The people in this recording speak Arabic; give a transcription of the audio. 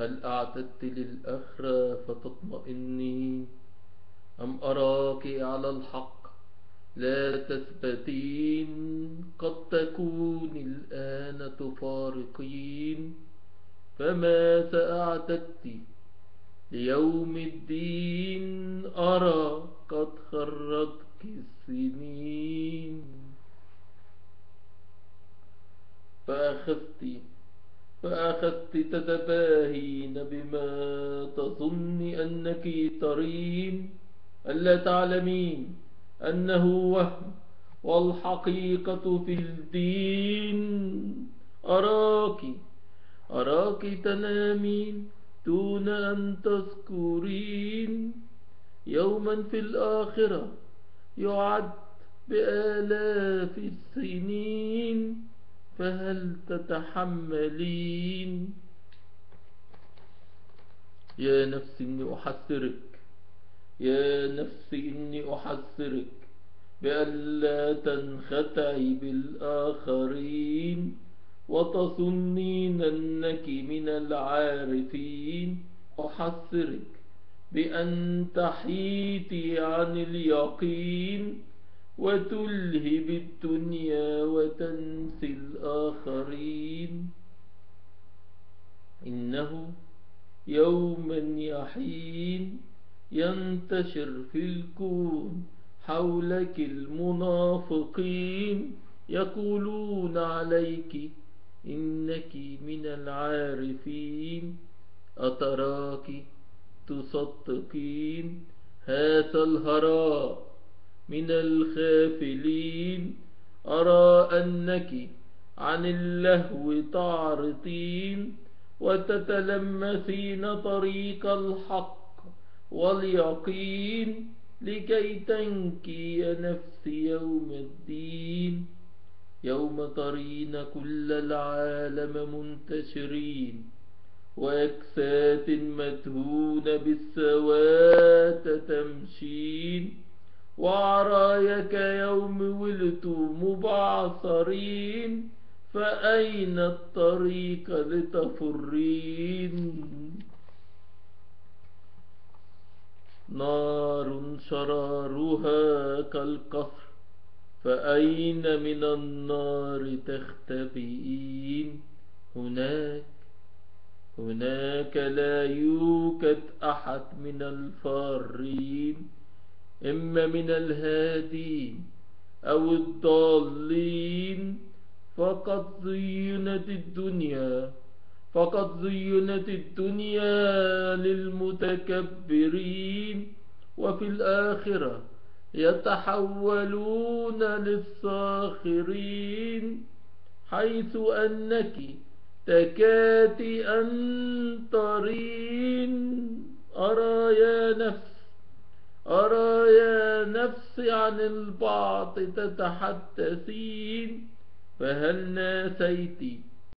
هل أعددت للآخرة فتطمئنين أم أراك على الحق لا تثبتين قد تكون الآن تفارقين فماذا أعددت ليوم الدين أرى قد خرتك السنين فأخذت تتباهين بما تظن أنك ترين ألا تعلمين أنه وهم والحقيقة في الدين أراك تنامين دون أن تذكرين يوما في الآخرة يعد بآلاف السنين فهل تتحملين يا نفس إني أحذرك بألا تنخدعي بالآخرين وتظنين أنك من العارفين أحذرك بأن تحيدي عن اليقين وتلهي بالدنيا وتنسي الآخرين إنه يوما يحين ينتشر في الكون حولك المنافقين يقولون عليك إنك من العارفين أتراك تصدقين هذا الهراء من الخافلين أرى أنك عن اللهو تعرضين وتتلمسين طريق الحق واليقين لكي تنكي يا نفس يوم الدين يوم ترين كل العالم منتشرين وأجساد مدهونة بالسواد تمشين وعرايك يوم ولدوا مبعثرين فأين الطريق لتفرين نار شرارها كالقصر فأين من النار تختبئين هناك لا يوجد أحد من الفارين إما من الهادين أو الضالين فقد زينت الدنيا للمتكبرين وفي الآخرة يتحولون للساخرين حيث أنك تكاد أن ترين أرى يا نفس عن البعض تتحدثين فهل ناسيت